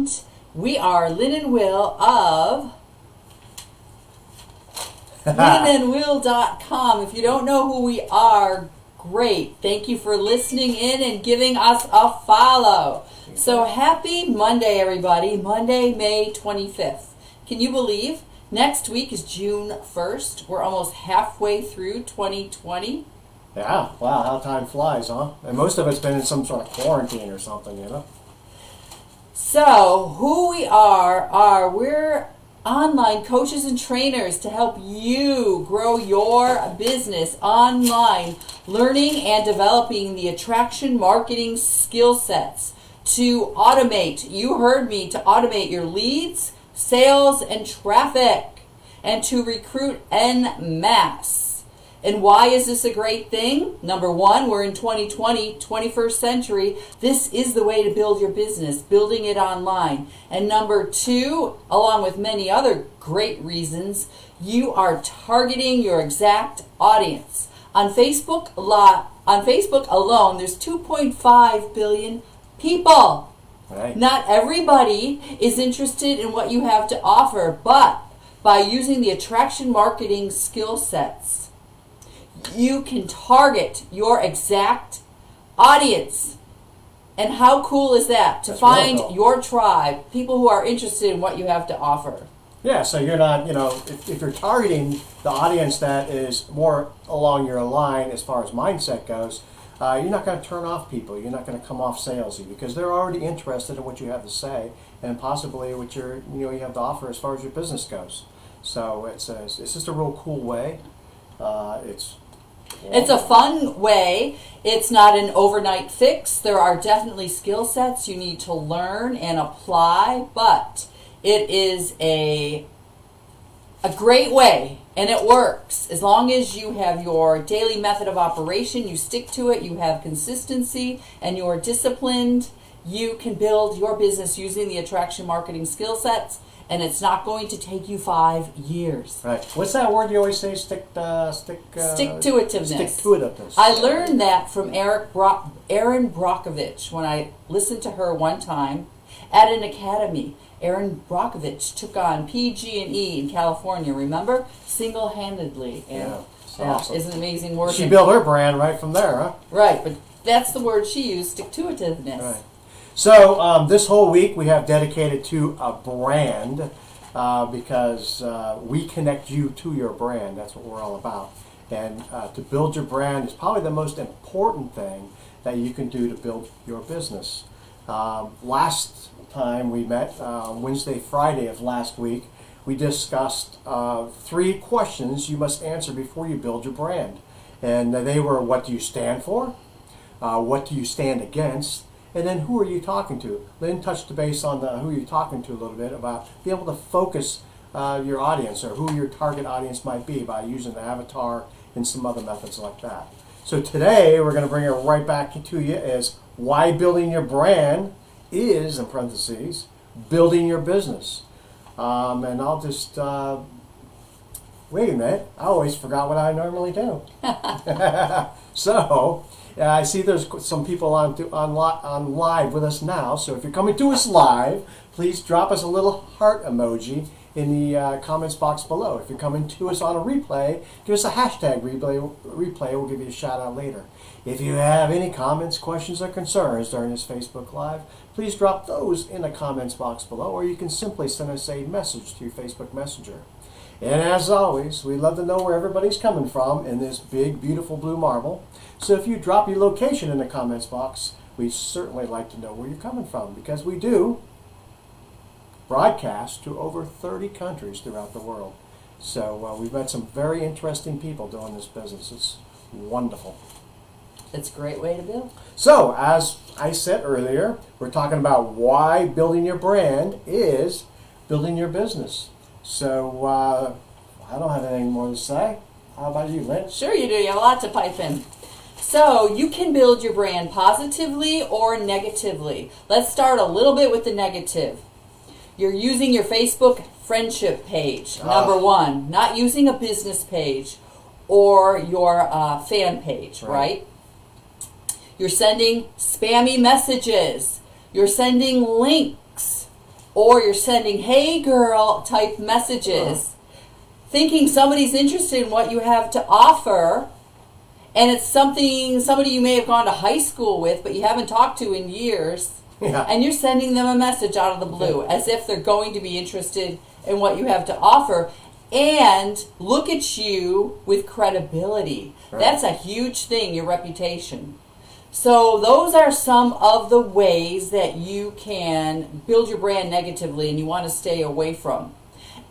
And we are Lynn and Will of lynnandwill.com. If you don't know who we are, great. Thank you for listening in and giving us a follow. So happy Monday, everybody. Monday, May 25th. Can you believe? Next week is June 1st. We're almost halfway through 2020. Yeah, wow, how time flies, huh? And most of it's been in some sort of quarantine or something, you know? So, who we are we're online coaches and trainers to help you grow your business online, learning and developing the attraction marketing skill sets to automate, you heard me, to automate your leads, sales, and traffic, and to recruit en masse. And why is this a great thing? Number one, we're in 2020, 21st century. This is the way to build your business, building it online. And number two, along with many other great reasons, you are targeting your exact audience. On Facebook alone, there's 2.5 billion people. Right. Not everybody is interested in what you have to offer, but by using the attraction marketing skill sets, you can target your exact audience. And how cool is that? To find really cool. Your tribe, people who are interested in what you have to offer. Yeah, so you're not, if you're targeting the audience that is more along your line as far as mindset goes, you're not going to turn off people. You're not going to come off salesy because they're already interested in what you have to say and possibly what you have to offer as far as your business goes. So it's just a real cool way. It's a fun way. It's not an overnight fix. There are definitely skill sets you need to learn and apply, but it is a great way, and it works. As long as you have your daily method of operation, you stick to it, you have consistency, and you're disciplined, you can build your business using the attraction marketing skill sets. And it's not going to take you 5 years. Right. What's that word you always say? Stick-to-itiveness. Stick-to-itiveness. I learned that from Erin Brockovich when I listened to her one time at an academy. Erin Brockovich took on PG&E in California, remember? Single-handedly. And awesome. Isn't amazing work. She built her brand right from there, huh? Right, but that's the word she used, stick-to-itiveness. Right. So this whole week we have dedicated to a brand because we connect you to your brand. That's what we're all about. And to build your brand is probably the most important thing that you can do to build your business. Last time we met, Wednesday, Friday of last week, we discussed 3 questions you must answer before you build your brand. And they were, what do you stand for? What do you stand against? And then who are you talking to? Lynn touched the base on who you're talking to a little bit about being able to focus your audience or who your target audience might be by using the avatar and some other methods like that. So today we're going to bring it right back to you as why building your brand is, in parentheses, building your business. And I'll just, wait a minute, I always forgot what I normally do. So, I see there's some people on live with us now, so if you're coming to us live, please drop us a little heart emoji in the comments box below. If you're coming to us on a replay, give us a hashtag replay. We'll give you a shout out later. If you have any comments, questions, or concerns during this Facebook Live, please drop those in the comments box below, or you can simply send us a message through Facebook Messenger. And as always, we love to know where everybody's coming from in this big, beautiful blue marble. So if you drop your location in the comments box, we'd certainly like to know where you're coming from, because we do broadcast to over 30 countries throughout the world. So we've met some very interesting people doing this business. It's wonderful. It's a great way to build. So, as I said earlier, we're talking about why building your brand is building your business. So, I don't have anything more to say. How about you, Lynn? Sure you do. You have a lot to pipe in. So, you can build your brand positively or negatively. Let's start a little bit with the negative. You're using your Facebook friendship page, number one. Not using a business page or your fan page, right? You're sending spammy messages. You're sending links. or you're sending "Hey girl" type messages, thinking somebody's interested in what you have to offer, and it's somebody you may have gone to high school with but you haven't talked to in years. Yeah. And you're sending them a message out of the blue as if they're going to be interested in what you have to offer. And look at you with credibility. Right. That's a huge thing, your reputation. So those are some of the ways that you can build your brand negatively and you want to stay away from.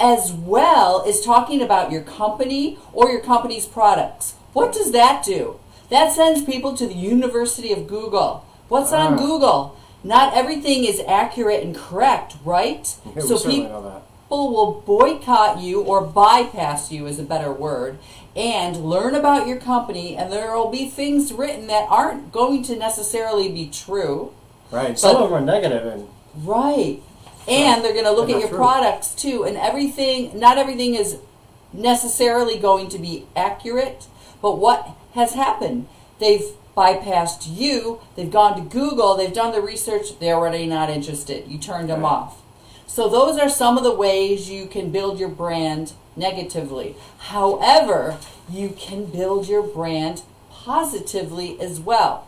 As well as talking about your company or your company's products. What does that do? That sends people to the University of Google. What's on Google? Not everything is accurate and correct, right? Yeah, So we certainly know that. people will boycott you or bypass you is a better word and learn about your company, and there will be things written that aren't going to necessarily be true. Right. Some of them are negative and Right. And they're going to look They're at not your true. products too, and not everything is necessarily going to be accurate, but what has happened? They've bypassed you, they've gone to Google, they've done the research, they're already not interested. You turned them Right. off. So those are some of the ways you can build your brand negatively. However, you can build your brand positively as well.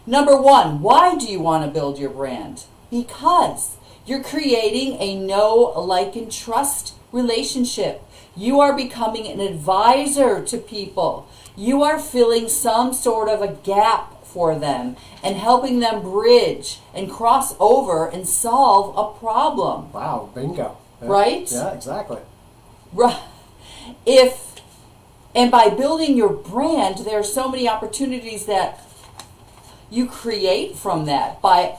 Number one, why do you want to build your brand? Because you're creating a know, like, and trust relationship. You are becoming an advisor to people. You are filling some sort of a gap for them and helping them bridge and cross over and solve a problem. wow, bingo. Yeah. Right? Yeah, exactly. Right. And by building your brand, there are so many opportunities that you create from that. By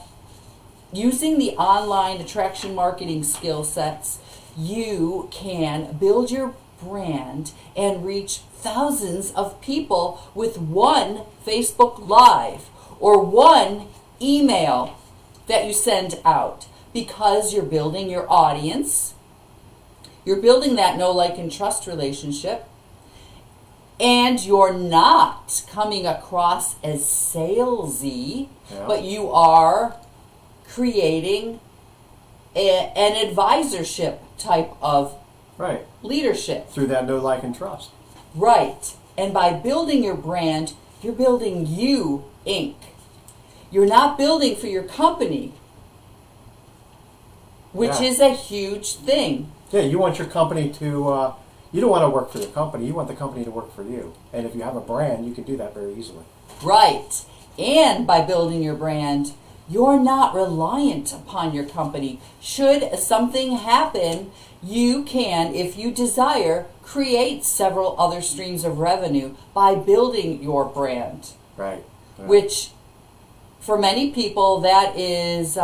using the online attraction marketing skill sets, you can build your brand and reach thousands of people with one Facebook Live or one email that you send out, because you're building your audience. You're building that know, like, and trust relationship. And you're not coming across as salesy, Yeah. but you are creating an advisorship type of Right. leadership. Through that know, like, and trust. Right. And by building your brand, you're building you, Inc. You're not building for your company, which Yeah. is a huge thing. Yeah, you want your company to, you don't want to work for the company, you want the company to work for you. And if you have a brand, you can do that very easily. Right. And by building your brand, you're not reliant upon your company. Should something happen, you can, if you desire, create several other streams of revenue by building your brand, Right. Yeah. which for many people, that is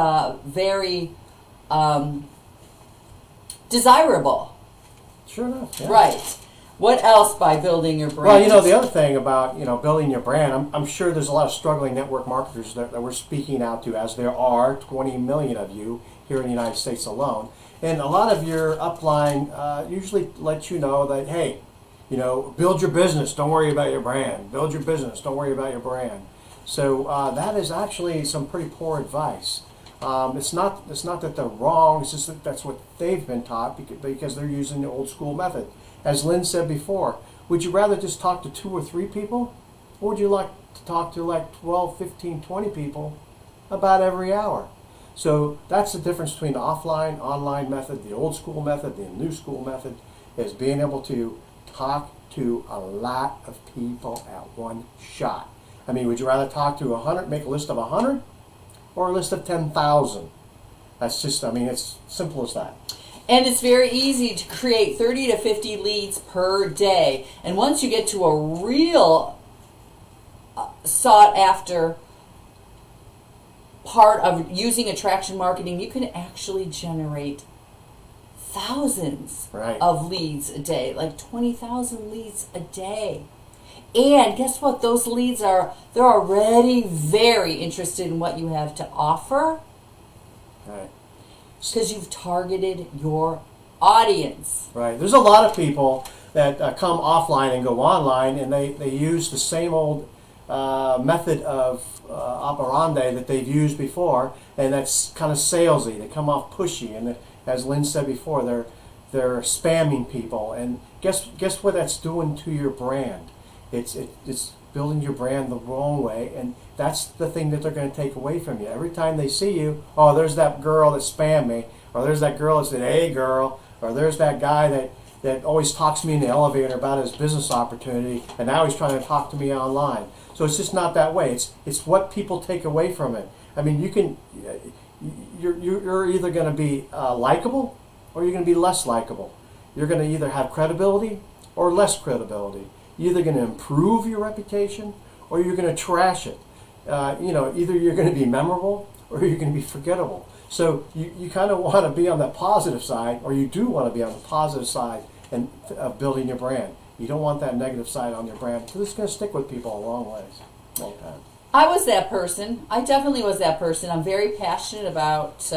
very desirable. Sure enough. Yeah. Right. What else by building your brand? Well, you know, the other thing about, building your brand, I'm sure there's a lot of struggling network marketers that we're speaking out to, as there are 20 million of you here in the United States alone. And a lot of your upline usually let you know that, hey, build your business, don't worry about your brand. Build your business, don't worry about your brand. So that is actually some pretty poor advice. It's not that they're wrong, it's just that that's what they've been taught because they're using the old school method. As Lynn said before, would you rather just talk to 2 or 3 people? Or would you like to talk to like 12, 15, 20 people about every hour? So that's the difference between the offline, online method, the old school method, the new school method, is being able to talk to a lot of people at one shot. I mean, would you rather talk to 100, make a list of 100, or a list of 10,000? That's just, it's simple as that. And it's very easy to create 30 to 50 leads per day. And once you get to a real sought after part of using attraction marketing, you can actually generate thousands Right. of leads a day, like 20,000 leads a day. And guess what? Those leads they're already very interested in what you have to offer, Right. because you've targeted your audience. Right. There's a lot of people that come offline and go online, and they use the same old method of operandi that they've used before, and that's kind of salesy. They come off pushy, and as Lynn said before, they're spamming people. And guess what that's doing to your brand? It's building your brand the wrong way, and that's the thing that they're going to take away from you. Every time they see you, oh, there's that girl that spammed me, or there's that girl that said, hey girl, or there's that guy that always talks to me in the elevator about his business opportunity, and now he's trying to talk to me online. So it's just not that way. It's what people take away from it. I mean, you're either going to be likable, or you're going to be less likable. You're going to either have credibility or less credibility. You're either going to improve your reputation, or you're going to trash it. Either you're going to be memorable, or you're going to be forgettable. So you kind of want to be on the positive side, or you do want to be on the positive side of building your brand. You don't want that negative side on your brand, because it's going to stick with people a long time. I was that person. I definitely was that person. I'm very passionate about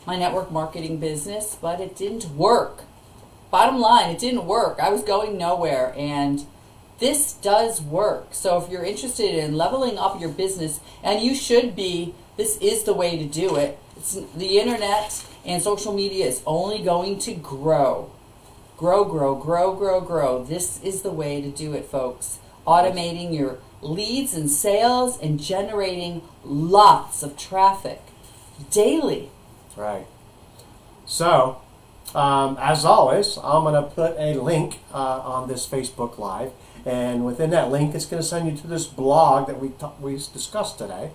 my network marketing business, but it didn't work. Bottom line, it didn't work. I was going nowhere, and this does work. So if you're interested in leveling up your business, and you should be, this is the way to do it. The internet and social media is only going to grow. Grow. This is the way to do it, folks. Automating your leads and sales and generating lots of traffic daily. Right. So, as always, I'm going to put a link on this Facebook Live, and within that link, it's going to send you to this blog that we discussed today.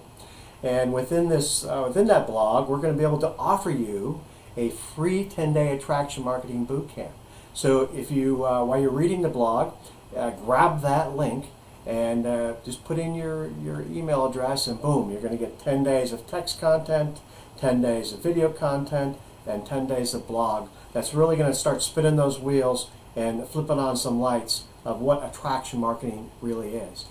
And within that blog, we're going to be able to offer you a free 10-day attraction marketing bootcamp. So if you, while you're reading the blog, grab that link and just put in your email address, and boom, you're going to get 10 days of text content, 10 days of video content, and 10 days of blog. That's really going to start spinning those wheels and flipping on some lights of what attraction marketing really is.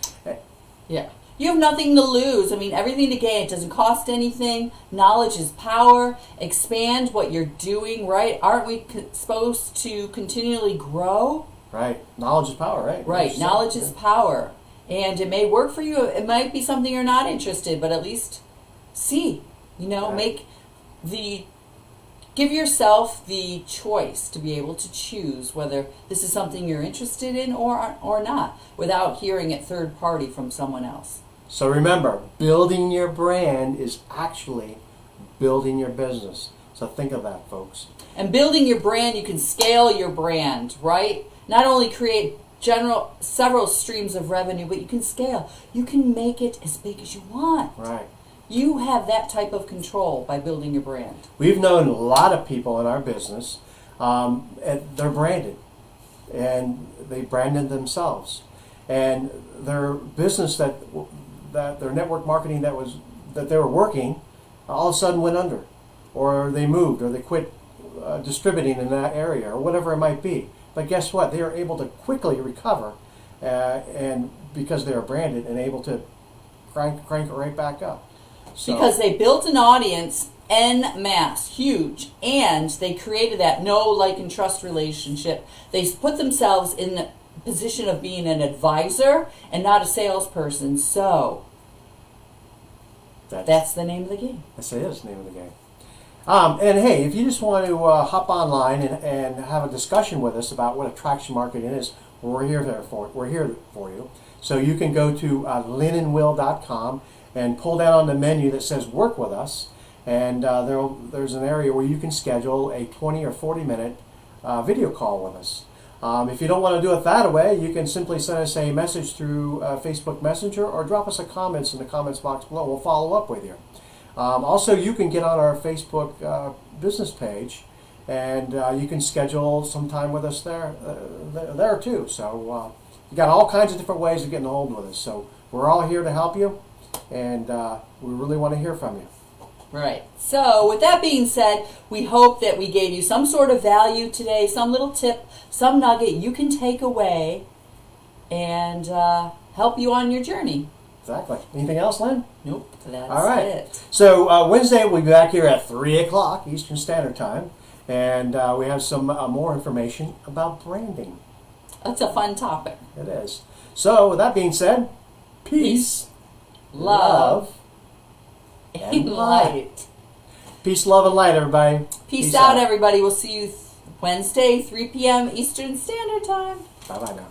Yeah. You have nothing to lose. I mean, everything to gain. It doesn't cost anything. Knowledge is power. Expand what you're doing, right? Aren't we supposed to continually grow? Right. Knowledge is power, right? Right. Knowledge is power. And it may work for you. It might be something you're not interested, but at least see. Right. Give yourself the choice to be able to choose whether this is something you're interested in or not, without hearing it third party from someone else. So remember, building your brand is actually building your business. So think of that, folks. And building your brand, you can scale your brand, right? Not only create several streams of revenue, but you can scale. You can make it as big as you want. Right. You have that type of control by building your brand. We've known a lot of people in our business, and they're branded, and they branded themselves, and their business that their network marketing that they were working, all of a sudden went under, or they moved, or they quit distributing in that area, or whatever it might be. But guess what? They are able to quickly recover, and because they are branded and able to crank it right back up. So, because they built an audience en masse, huge, and they created that know, like, and trust relationship. They put themselves in the position of being an advisor and not a salesperson. So that's the name of the game. Yes, it is the name of the game. And hey, if you just want to hop online and have a discussion with us about what attraction marketing is, we're here for you. So you can go to lynnandwill.com and pull down on the menu that says Work With Us, and there's an area where you can schedule a 20 or 40 minute video call with us. If you don't want to do it that way, you can simply send us a message through Facebook Messenger, or drop us a comments in the comments box below. We'll follow up with you. Also, you can get on our Facebook business page, and you can schedule some time with us there too. So you got all kinds of different ways of getting a hold with us. So we're all here to help you, and we really want to hear from you. Right. So with that being said, we hope that we gave you some sort of value today, some little tip, some nugget you can take away and help you on your journey. Exactly. Anything else, Lynn? Nope. That's all right. it. So Wednesday we'll be back here at 3 o'clock Eastern Standard Time, and we have some more information about branding. That's a fun topic. It is. So with that being said, peace, love, and and light. Peace, love, and light, everybody. Peace out, everybody. We'll see you Wednesday, 3 p.m. Eastern Standard Time. Bye-bye now.